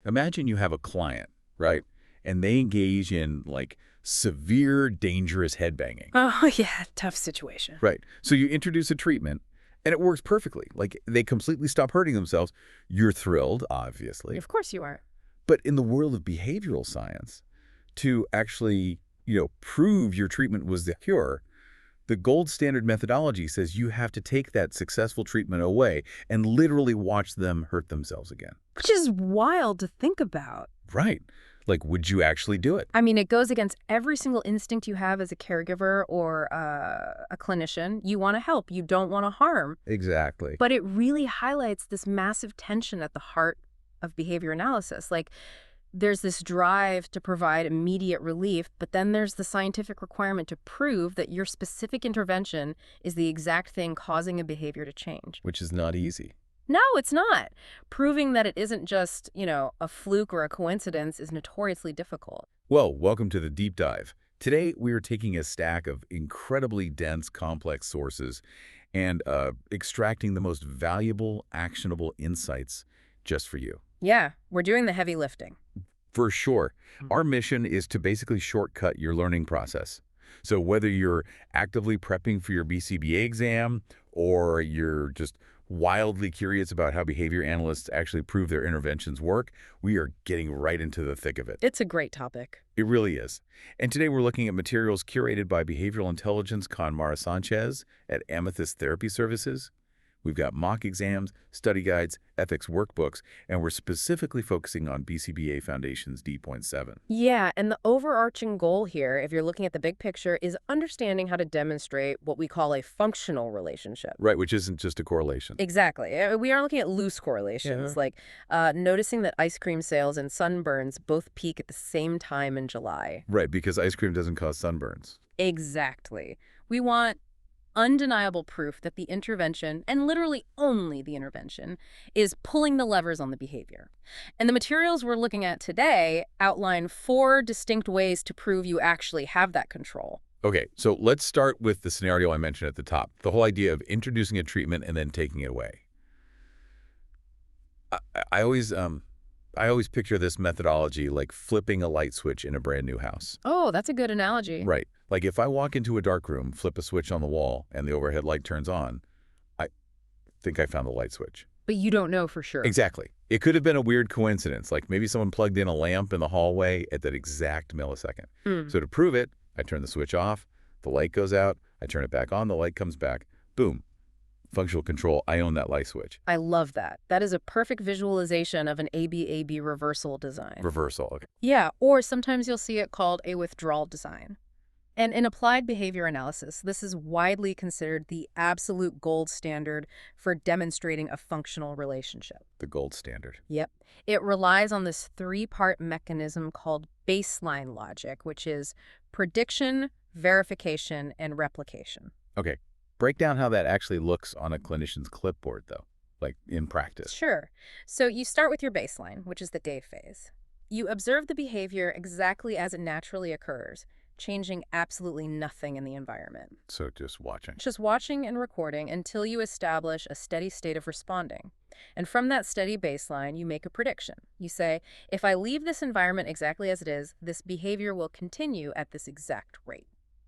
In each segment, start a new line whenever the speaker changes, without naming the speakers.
Imagine you have a client, right? And they engage in, like, severe, dangerous headbanging.
Oh, yeah, tough situation.
Right. So you introduce a treatment, and it works perfectly. Like, they completely stop hurting themselves. You're thrilled, obviously.
Of course you are.
But in the world of behavioral science, to actually, prove your treatment was the cure, the gold standard methodology says you have to take that successful treatment away and literally watch them hurt themselves again.
Which is wild to think about.
Right. Like, would you actually do it?
I mean, it goes against every single instinct you have as a caregiver or a clinician. You want to help. You don't want to harm.
Exactly.
But it really highlights this massive tension at the heart of behavior analysis. Like, there's this drive to provide immediate relief, but then there's the scientific requirement to prove that your specific intervention is the exact thing causing a behavior to change.
Which is not easy.
No, it's not. Proving that it isn't just, a fluke or a coincidence is notoriously difficult.
Well, welcome to the deep dive. Today, we are taking a stack of incredibly dense, complex sources and extracting the most valuable, actionable insights just for you.
Yeah, we're doing the heavy lifting.
For sure. Our mission is to basically shortcut your learning process. So whether you're actively prepping for your BCBA exam or you're just wildly curious about how behavior analysts actually prove their interventions work, we are getting right into the thick of it.
It's a great topic.
It really is. And today we're looking at materials curated by behavioral intelligence con Mara Sánchez at Amethyst Therapy Services. We've got mock exams, study guides, ethics workbooks, and we're specifically focusing on BCBA Foundations D.7.
Yeah, and the overarching goal here, if you're looking at the big picture, is understanding how to demonstrate what we call a functional relationship.
Right, which isn't just a correlation.
Exactly. We are looking at loose correlations, like noticing that ice cream sales and sunburns both peak at the same time in July.
Right, because ice cream doesn't cause sunburns.
Exactly. We want undeniable proof that the intervention, and literally only the intervention, is pulling the levers on the behavior. And the materials we're looking at today outline 4 distinct ways to prove you actually have that control.
Okay, so let's start with the scenario I mentioned at the top, the whole idea of introducing a treatment and then taking it away. I always picture this methodology like flipping a light switch in a brand new house.
Oh, that's a good analogy.
Right. Like if I walk into a dark room, flip a switch on the wall, and the overhead light turns on, I think I found the light switch.
But you don't know for sure.
Exactly. It could have been a weird coincidence, like maybe someone plugged in a lamp in the hallway at that exact millisecond. So to prove it, I turn the switch off, the light goes out, I turn it back on, the light comes back, boom. Functional control, I own that light switch.
I love that. That is a perfect visualization of an ABAB reversal design.
Reversal, okay.
Yeah, or sometimes you'll see it called a withdrawal design. And in applied behavior analysis, this is widely considered the absolute gold standard for demonstrating a functional relationship.
The gold standard.
Yep. It relies on this 3-part mechanism called baseline logic, which is prediction, verification, and replication.
Okay. Break down how that actually looks on a clinician's clipboard, though, like in practice.
Sure. So you start with your baseline, which is the day phase. You observe the behavior exactly as it naturally occurs, changing absolutely nothing in the environment.
So just watching.
Just watching and recording until you establish a steady state of responding. And from that steady baseline, you make a prediction. You say, if I leave this environment exactly as it is, this behavior will continue at this exact rate.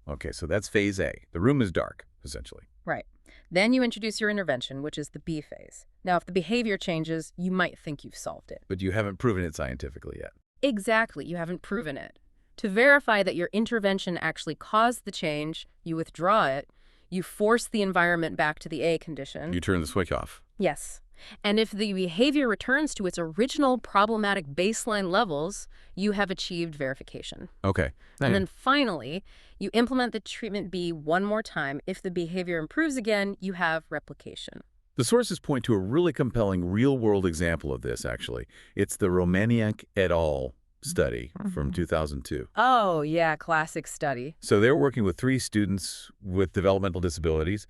Okay, so that's phase A. The room is dark, essentially.
Right. Then you introduce your intervention, which is the B phase. Now, if the behavior changes, you might think you've solved it.
But you haven't proven it scientifically yet.
Exactly. You haven't proven it. To verify that your intervention actually caused the change, you withdraw it, you force the environment back to the A condition.
You turn the switch off.
Yes. And if the behavior returns to its original problematic baseline levels, you have achieved verification.
Okay.
And then finally, you implement the treatment B one more time. If the behavior improves again, you have replication.
The sources point to a really compelling real-world example of this, actually. It's the Romaniak et al. Study from 2002.
Oh, yeah, classic study.
So they were working with 3 students with developmental disabilities,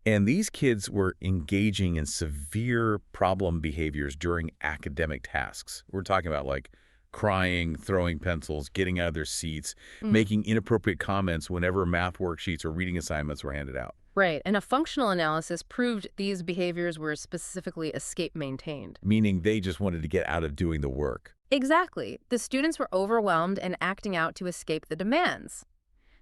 and these kids were engaging in severe problem behaviors during academic tasks. We're talking about like crying, throwing pencils, getting out of their seats, making inappropriate comments whenever math worksheets or reading assignments were handed out.
Right, and a functional analysis proved these behaviors were specifically escape-maintained.
Meaning they just wanted to get out of doing the work.
Exactly. The students were overwhelmed and acting out to escape the demands.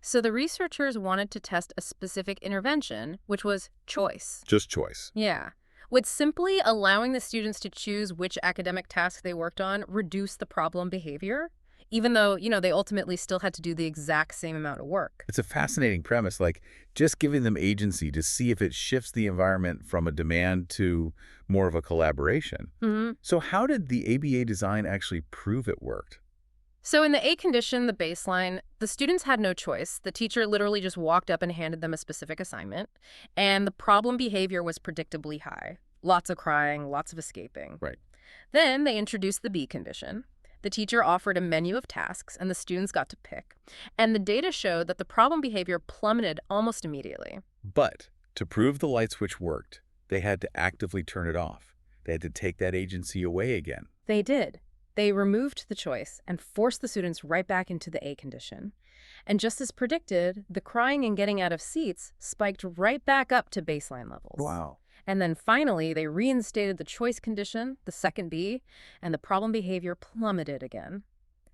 So the researchers wanted to test a specific intervention, which was choice.
Just choice.
Yeah. Would simply allowing the students to choose which academic task they worked on reduce the problem behavior? Even though, they ultimately still had to do the exact same amount of work.
It's a fascinating premise, like just giving them agency to see if it shifts the environment from a demand to more of a collaboration.
Hmm.
So how did the ABA design actually prove it worked?
So in the A condition, the baseline, the students had no choice. The teacher literally just walked up and handed them a specific assignment, and the problem behavior was predictably high. Lots of crying, lots of escaping.
Right.
Then they introduced the B condition. The teacher offered a menu of tasks, and the students got to pick. And the data showed that the problem behavior plummeted almost immediately.
But to prove the light switch worked, they had to actively turn it off. They had to take that agency away again.
They did. They removed the choice and forced the students right back into the A condition. And just as predicted, the crying and getting out of seats spiked right back up to baseline levels.
Wow.
And then finally, they reinstated the choice condition, the second B, and the problem behavior plummeted again.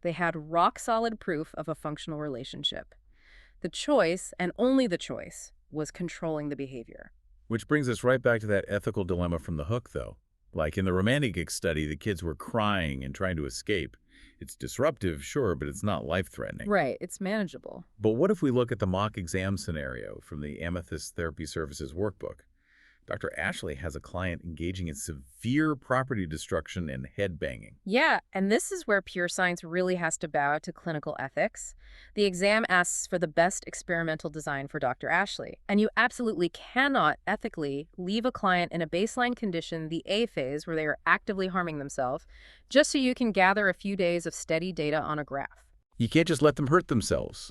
They had rock-solid proof of a functional relationship. The choice, and only the choice, was controlling the behavior.
Which brings us right back to that ethical dilemma from the hook, though. Like in the romantic study, the kids were crying and trying to escape. It's disruptive, sure, but it's not life-threatening.
Right, it's manageable.
But what if we look at the mock exam scenario from the Amethyst Therapy Services workbook? Dr. Ashley has a client engaging in severe property destruction and head banging.
Yeah, and this is where pure science really has to bow to clinical ethics. The exam asks for the best experimental design for Dr. Ashley, and you absolutely cannot ethically leave a client in a baseline condition, the A phase, where they are actively harming themselves, just so you can gather a few days of steady data on a graph.
You can't just let them hurt themselves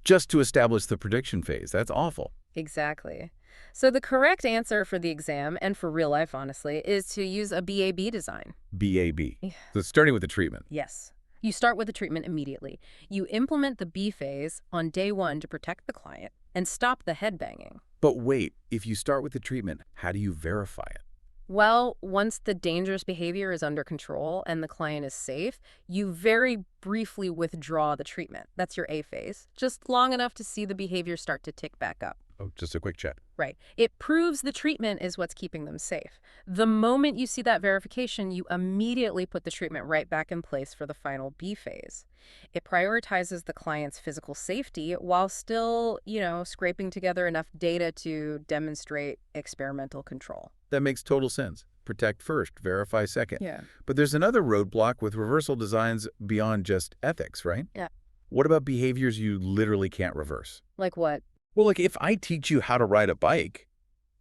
just to establish the prediction phase. That's awful.
Exactly. So the correct answer for the exam, and for real life, honestly, is to use a BAB design.
BAB.
Yeah.
So starting with the treatment.
Yes. You start with the treatment immediately. You implement the B phase on day 1 to protect the client and stop the head banging.
But wait, if you start with the treatment, how do you verify it?
Well, once the dangerous behavior is under control and the client is safe, you very briefly withdraw the treatment. That's your A phase, just long enough to see the behavior start to tick back up.
Oh, just a quick check.
Right. It proves the treatment is what's keeping them safe. The moment you see that verification, you immediately put the treatment right back in place for the final B phase. It prioritizes the client's physical safety while still, scraping together enough data to demonstrate experimental control.
That makes total sense. Protect first, verify second.
Yeah.
But there's another roadblock with reversal designs beyond just ethics, right?
Yeah.
What about behaviors you literally can't reverse?
Like what?
Well, like if I teach you how to ride a bike,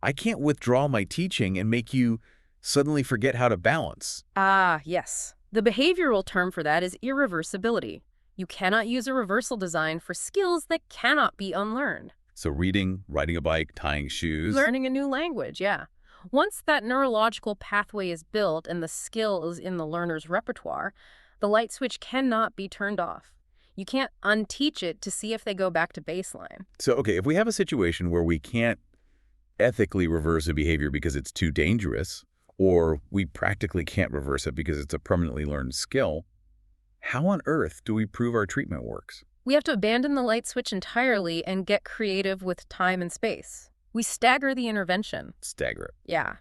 I can't withdraw my teaching and make you suddenly forget how to balance.
Ah, yes. The behavioral term for that is irreversibility. You cannot use a reversal design for skills that cannot be unlearned.
So reading, riding a bike, tying shoes.
Learning a new language, yeah. Once that neurological pathway is built and the skill is in the learner's repertoire, the light switch cannot be turned off. You can't unteach it to see if they go back to baseline.
So, okay, if we have a situation where we can't ethically reverse a behavior because it's too dangerous, or we practically can't reverse it because it's a permanently learned skill, how on earth do we prove our treatment works?
We have to abandon the light switch entirely and get creative with time and space. We stagger the intervention.
Stagger it.
Yeah.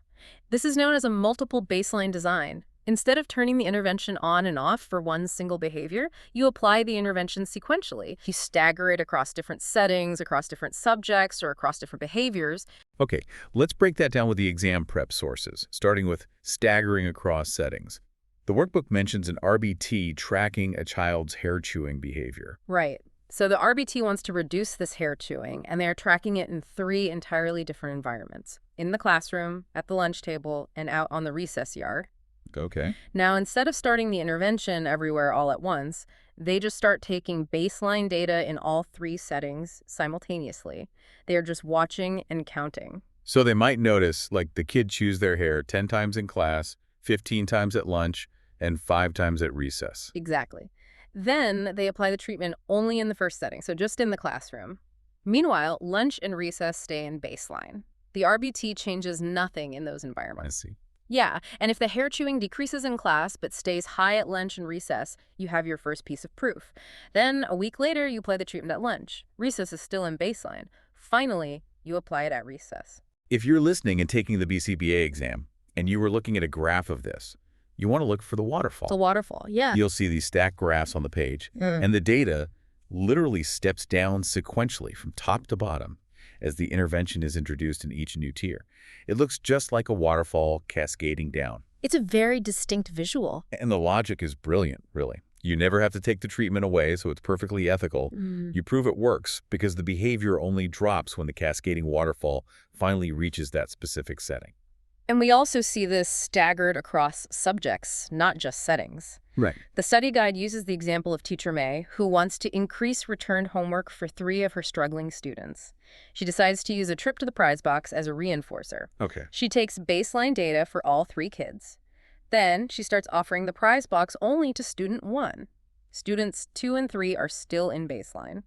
This is known as a multiple baseline design. Instead of turning the intervention on and off for one single behavior, you apply the intervention sequentially. You stagger it across different settings, across different subjects, or across different behaviors.
Okay, let's break that down with the exam prep sources, starting with staggering across settings. The workbook mentions an RBT tracking a child's hair-chewing behavior.
Right. So the RBT wants to reduce this hair chewing, and they are tracking it in 3 entirely different environments: in the classroom, at the lunch table, and out on the recess yard.
Okay.
Now, instead of starting the intervention everywhere all at once, they just start taking baseline data in all 3 settings simultaneously. They are just watching and counting.
So they might notice, like, the kid chews their hair 10 times in class, 15 times at lunch, and 5 times at recess.
Exactly. Then they apply the treatment only in the first setting, so just in the classroom. Meanwhile, lunch and recess stay in baseline. The RBT changes nothing in those
I
environments.
see.
Yeah, and if the hair chewing decreases in class but stays high at lunch and recess, you have your first piece of proof. Then, a week later, you apply the treatment at lunch. Recess is still in baseline. Finally, you apply it at recess.
If you're listening and taking the BCBA exam, and you were looking at a graph of this, you want to look for the waterfall.
The waterfall, yeah.
You'll see these stacked graphs on the page, and the data literally steps down sequentially from top to bottom as the intervention is introduced in each new tier. It looks just like a waterfall cascading down.
It's a very distinct visual.
And the logic is brilliant, really. You never have to take the treatment away, so it's perfectly ethical. You prove it works because the behavior only drops when the cascading waterfall finally reaches that specific setting.
And we also see this staggered across subjects, not just settings.
Right.
The study guide uses the example of Teacher May, who wants to increase returned homework for 3 of her struggling students. She decides to use a trip to the prize box as a reinforcer.
Okay.
She takes baseline data for all 3 kids. Then she starts offering the prize box only to student 1. Students 2 and 3 are still in baseline.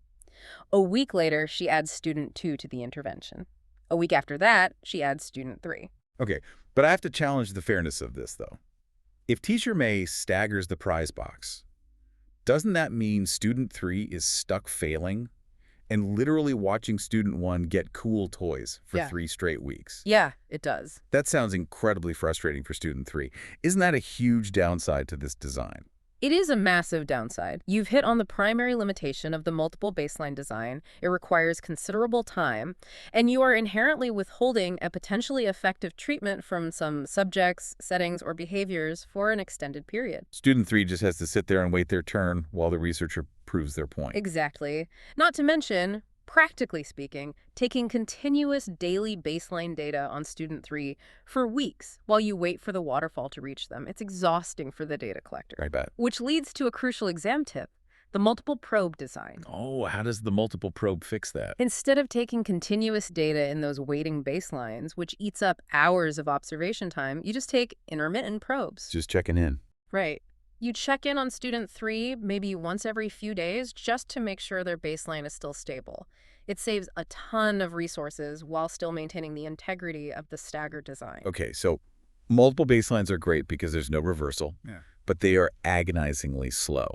A week later, she adds student 2 to the intervention. A week after that, she adds student 3.
Okay, but I have to challenge the fairness of this, though. If Teacher May staggers the prize box, doesn't that mean student 3 is stuck failing and literally watching student 1 get cool toys for 3 straight weeks?
Yeah, it does.
That sounds incredibly frustrating for student 3. Isn't that a huge downside to this design?
It is a massive downside. You've hit on the primary limitation of the multiple baseline design. It requires considerable time, and you are inherently withholding a potentially effective treatment from some subjects, settings, or behaviors for an extended period.
Student 3 just has to sit there and wait their turn while the researcher proves their point.
Exactly. Not to mention, practically speaking, taking continuous daily baseline data on student 3 for weeks while you wait for the waterfall to reach them. It's exhausting for the data collector.
I bet.
Which leads to a crucial exam tip, the multiple probe design.
Oh, how does the multiple probe fix that?
Instead of taking continuous data in those waiting baselines, which eats up hours of observation time, you just take intermittent probes.
Just checking in.
Right. You check in on student 3 maybe once every few days just to make sure their baseline is still stable. It saves a ton of resources while still maintaining the integrity of the staggered design.
Okay, so multiple baselines are great because there's no reversal, but they are agonizingly slow.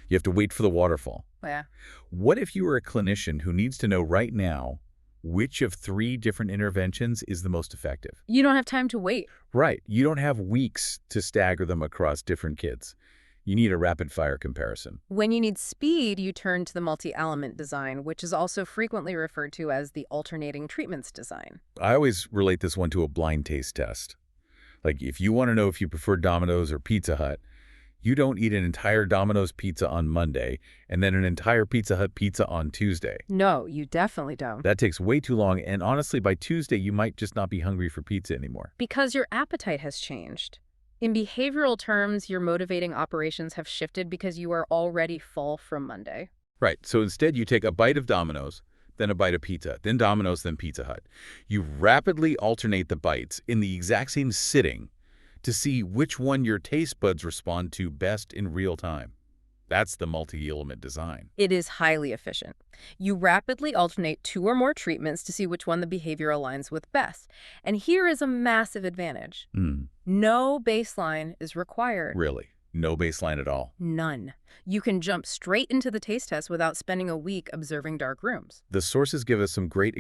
You have to wait for the waterfall.
Yeah.
What if you were a clinician who needs to know right now which of 3 different interventions is the most effective?
You don't have time to wait.
Right. You don't have weeks to stagger them across different kids. You need a rapid-fire comparison.
When you need speed, you turn to the multi-element design, which is also frequently referred to as the alternating treatments design.
I always relate this one to a blind taste test. Like, if you want to know if you prefer Domino's or Pizza Hut, you don't eat an entire Domino's pizza on Monday and then an entire Pizza Hut pizza on Tuesday.
No, you definitely don't.
That takes way too long, and honestly, by Tuesday, you might just not be hungry for pizza anymore.
Because your appetite has changed. In behavioral terms, your motivating operations have shifted because you are already full from Monday.
Right, so instead you take a bite of Domino's, then a bite of pizza, then Domino's, then Pizza Hut. You rapidly alternate the bites in the exact same sitting to see which one your taste buds respond to best in real time. That's the multi-element design.
It is highly efficient. You rapidly alternate 2 or more treatments to see which one the behavior aligns with best. And here is a massive advantage. No baseline is required.
Really? No baseline at all?
None. You can jump straight into the taste test without spending a week observing dark rooms.
The sources give us some great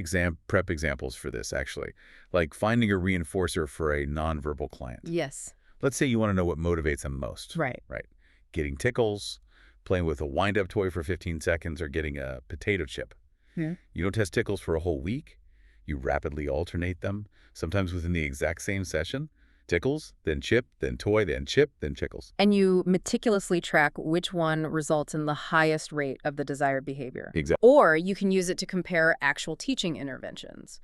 prep examples for this, actually, like finding a reinforcer for a nonverbal client.
Yes.
Let's say you want to know what motivates them most.
Right.
Right. Getting tickles, playing with a wind-up toy for 15 seconds, or getting a potato chip. You don't test tickles for a whole week. You rapidly alternate them, sometimes within the exact same session. Tickles, then chip, then toy, then chip, then tickles.
And you meticulously track which one results in the highest rate of the desired behavior.
Exactly.
Or you can use it to compare actual teaching interventions.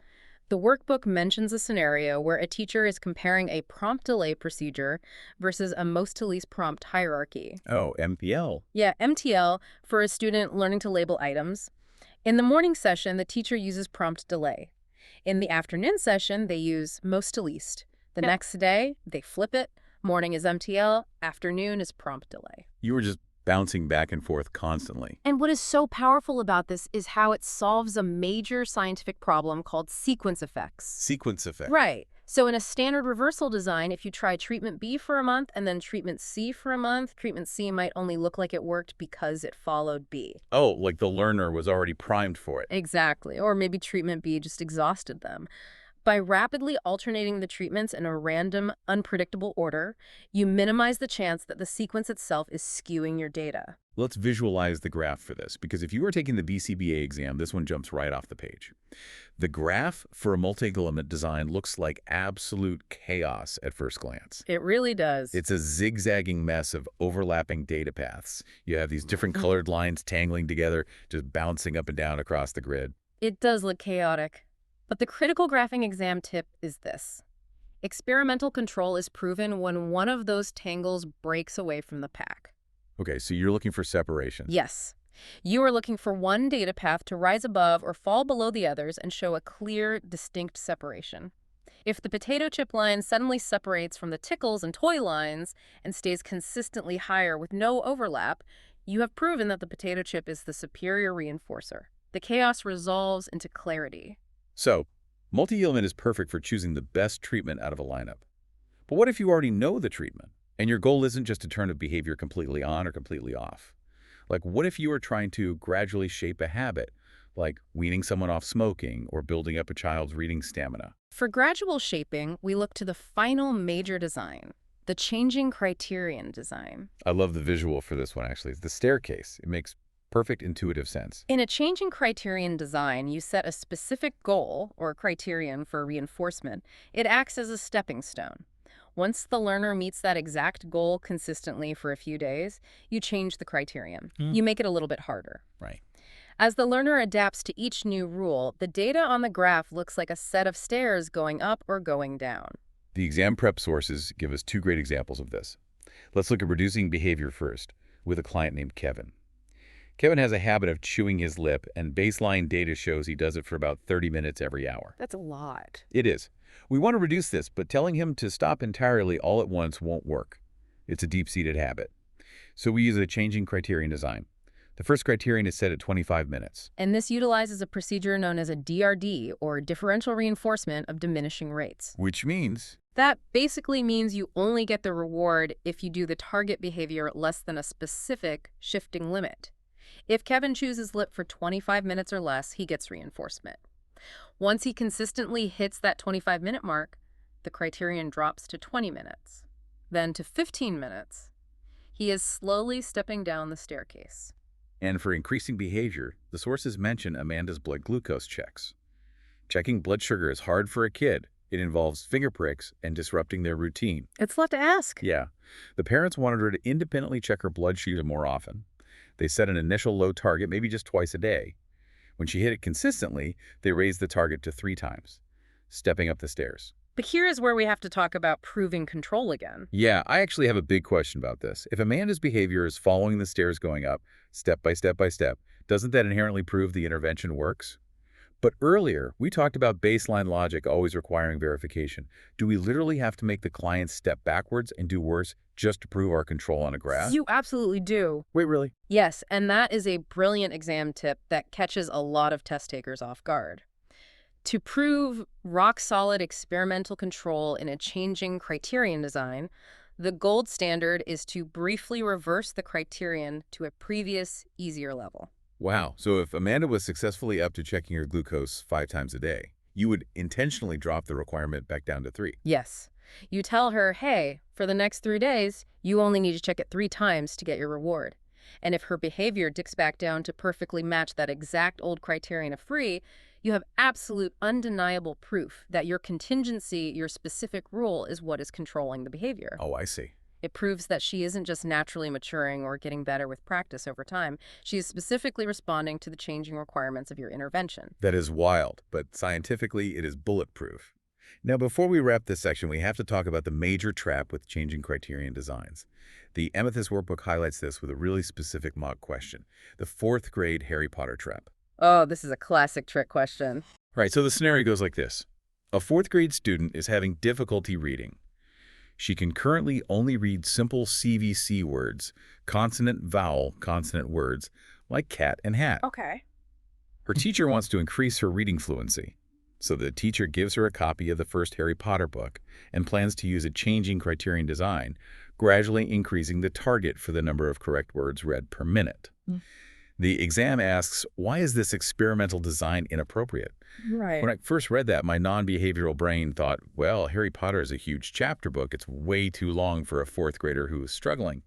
The workbook mentions a scenario where a teacher is comparing a prompt delay procedure versus a most to least prompt hierarchy.
Oh, MPL.
Yeah, MTL for a student learning to label items. In the morning session, the teacher uses prompt delay. In the afternoon session, they use most to least. The next day, they flip it. Morning is MTL, afternoon is prompt delay.
You were just bouncing back and forth constantly.
And what is so powerful about this is how it solves a major scientific problem called sequence effects.
Sequence effect.
Right. So in a standard reversal design, if you try treatment B for a month and then treatment C for a month, treatment C might only look like it worked because it followed B.
Oh, like the learner was already primed for it.
Exactly. Or maybe treatment B just exhausted them. By rapidly alternating the treatments in a random, unpredictable order, you minimize the chance that the sequence itself is skewing your data.
Let's visualize the graph for this, because if you are taking the BCBA exam, this one jumps right off the page. The graph for a multi-element design looks like absolute chaos at first glance.
It really does.
It's a zigzagging mess of overlapping data paths. You have these different colored lines tangling together, just bouncing up and down across the grid.
It does look chaotic. But the critical graphing exam tip is this. Experimental control is proven when one of those tangles breaks away from the pack.
Okay, so you're looking for separation.
Yes. You are looking for one data path to rise above or fall below the others and show a clear, distinct separation. If the potato chip line suddenly separates from the tickles and toy lines and stays consistently higher with no overlap, you have proven that the potato chip is the superior reinforcer. The chaos resolves into clarity.
So, multi-element is perfect for choosing the best treatment out of a lineup. But what if you already know the treatment, and your goal isn't just to turn a behavior completely on or completely off? Like, what if you are trying to gradually shape a habit, like weaning someone off smoking or building up a child's reading stamina?
For gradual shaping, we look to the final major design, the Changing-Criterion design.
I love the visual for this one, actually. It's the staircase. It makes perfect intuitive sense.
In a Changing-Criterion design, you set a specific goal or criterion for reinforcement. It acts as a stepping stone. Once the learner meets that exact goal consistently for a few days, you change the criterion. You make it a little bit harder.
Right.
As the learner adapts to each new rule, the data on the graph looks like a set of stairs going up or going down.
The exam prep sources give us two great examples of this. Let's look at reducing behavior first, with a client named Kevin. Kevin has a habit of chewing his lip, and baseline data shows he does it for about 30 minutes every hour.
That's a lot.
It is. We want to reduce this, but telling him to stop entirely all at once won't work. It's a deep-seated habit. So we use a changing criterion design. The first criterion is set at 25 minutes.
And this utilizes a procedure known as a DRD, or differential reinforcement of diminishing rates.
Which means?
That basically means you only get the reward if you do the target behavior less than a specific shifting limit. If Kevin chews his lip for 25 minutes or less, he gets reinforcement. Once he consistently hits that 25-minute mark, the criterion drops to 20 minutes, then to 15 minutes. He is slowly stepping down the staircase.
And for increasing behavior, the sources mention Amanda's blood glucose checks. Checking blood sugar is hard for a kid. It involves finger pricks and disrupting their routine.
It's a lot to ask.
Yeah. The parents wanted her to independently check her blood sugar more often. They set an initial low target, maybe just twice a day. When she hit it consistently, they raised the target to 3 times, stepping up the stairs.
But here is where we have to talk about proving control again.
Yeah, I actually have a big question about this. If Amanda's behavior is following the stairs going up, step by step by step, doesn't that inherently prove the intervention works? But earlier, we talked about baseline logic always requiring verification. Do we literally have to make the client step backwards and do worse just to prove our control on a graph?
You absolutely do.
Wait, really?
Yes, and that is a brilliant exam tip that catches a lot of test takers off guard. To prove rock-solid experimental control in a changing criterion design, the gold standard is to briefly reverse the criterion to a previous, easier level.
Wow. So if Amanda was successfully up to checking her glucose 5 times a day, you would intentionally drop the requirement back down to 3.
Yes. You tell her, hey, for the next 3 days, you only need to check it 3 times to get your reward. And if her behavior dips back down to perfectly match that exact old criterion of free, you have absolute undeniable proof that your contingency, your specific rule, is what is controlling the behavior.
Oh, I see.
It proves that she isn't just naturally maturing or getting better with practice over time. She is specifically responding to the changing requirements of your intervention.
That is wild, but scientifically it is bulletproof. Now, before we wrap this section, we have to talk about the major trap with changing criterion designs. The Amethyst workbook highlights this with a really specific mock question, the 4th grade Harry Potter trap.
Oh, this is a classic trick question.
Right, so the scenario goes like this. A 4th grade student is having difficulty reading. She can currently only read simple CVC words, consonant-vowel consonant words, like cat and hat.
Okay.
Her teacher wants to increase her reading fluency. So the teacher gives her a copy of the first Harry Potter book and plans to use a Changing-Criterion design, gradually increasing the target for the number of correct words read per minute.
Mm.
The exam asks, why is this experimental design inappropriate?
Right.
When I first read that, my non-behavioral brain thought, well, Harry Potter is a huge chapter book. It's way too long for a fourth grader who is struggling.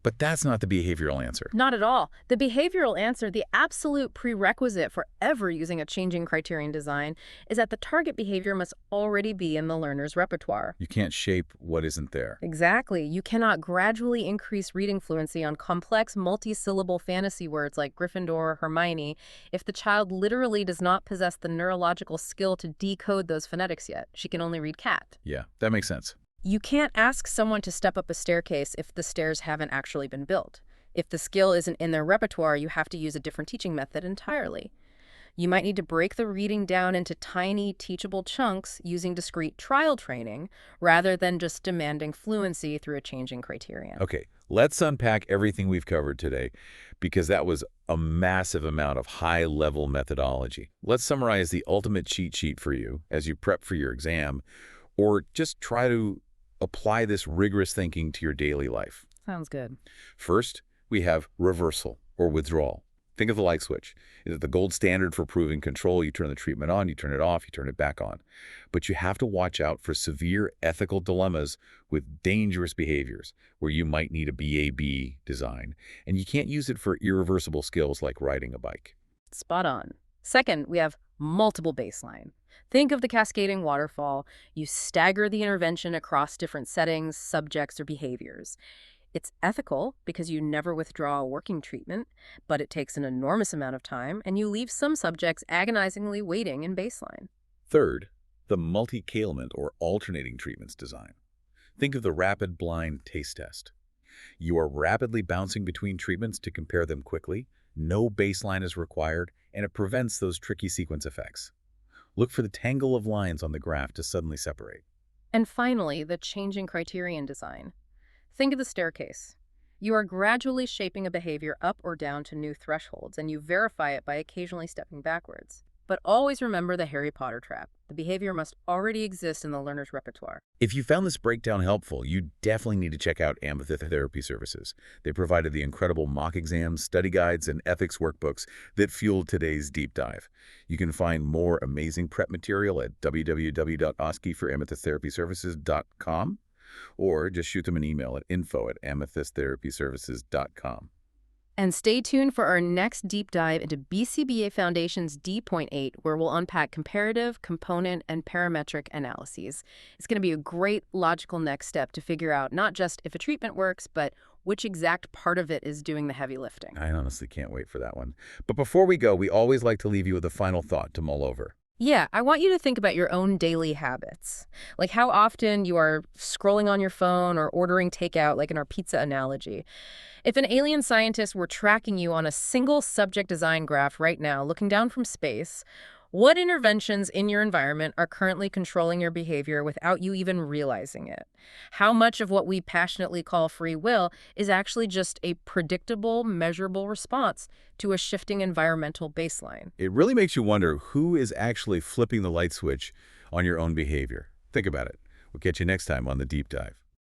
But that's not the behavioral answer.
Not at all. The behavioral answer, the absolute prerequisite for ever using a changing criterion design, is that the target behavior must already be in the learner's repertoire.
You can't shape what isn't there.
Exactly. You cannot gradually increase reading fluency on complex multi-syllable fantasy words like Gryffindor or Hermione if the child literally does not possess the neurological skill to decode those phonetics yet. She can only read cat.
Yeah, that makes sense.
You can't ask someone to step up a staircase if the stairs haven't actually been built. If the skill isn't in their repertoire, you have to use a different teaching method entirely. You might need to break the reading down into tiny, teachable chunks using discrete trial training rather than just demanding fluency through a changing criterion.
Okay, let's unpack everything we've covered today, because that was a massive amount of high-level methodology. Let's summarize the ultimate cheat sheet for you as you prep for your exam, or just try to apply this rigorous thinking to your daily life.
Sounds good.
First, we have reversal or withdrawal. Think of the light switch. It's the gold standard for proving control. You turn the treatment on, you turn it off, you turn it back on. But you have to watch out for severe ethical dilemmas with dangerous behaviors where you might need a BAB design, and you can't use it for irreversible skills like riding a bike.
Spot on. Second, we have multiple baseline. Think of the cascading waterfall. You stagger the intervention across different settings, subjects, or behaviors. It's ethical because you never withdraw a working treatment, but it takes an enormous amount of time, and you leave some subjects agonizingly waiting in baseline.
Third, the multi-Multielement or alternating treatments design. Think of the rapid blind taste test. You are rapidly bouncing between treatments to compare them quickly, no baseline is required, and it prevents those tricky sequence effects. Look for the tangle of lines on the graph to suddenly separate.
And finally, the changing criterion design. Think of the staircase. You are gradually shaping a behavior up or down to new thresholds, and you verify it by occasionally stepping backwards. But always remember the Harry Potter trap. The behavior must already exist in the learner's repertoire.
If you found this breakdown helpful, you definitely need to check out Amethyst Therapy Services. They provided the incredible mock exams, study guides, and ethics workbooks that fueled today's deep dive. You can find more amazing prep material at www.oski4amethysttherapyservices.com, or just shoot them an email at info@amethysttherapyservices.com.
And stay tuned for our next deep dive into BCBA Foundations D.8, where we'll unpack comparative, component, and parametric analyses. It's going to be a great logical next step to figure out not just if a treatment works, but which exact part of it is doing the heavy lifting.
I honestly can't wait for that one. But before we go, we always like to leave you with a final thought to mull over.
Yeah, I want you to think about your own daily habits. Like how often you are scrolling on your phone or ordering takeout, like in our pizza analogy. If an alien scientist were tracking you on a single subject design graph right now, looking down from space, what interventions in your environment are currently controlling your behavior without you even realizing it? How much of what we passionately call free will is actually just a predictable, measurable response to a shifting environmental baseline?
It really makes you wonder who is actually flipping the light switch on your own behavior. Think about it. We'll catch you next time on The Deep Dive.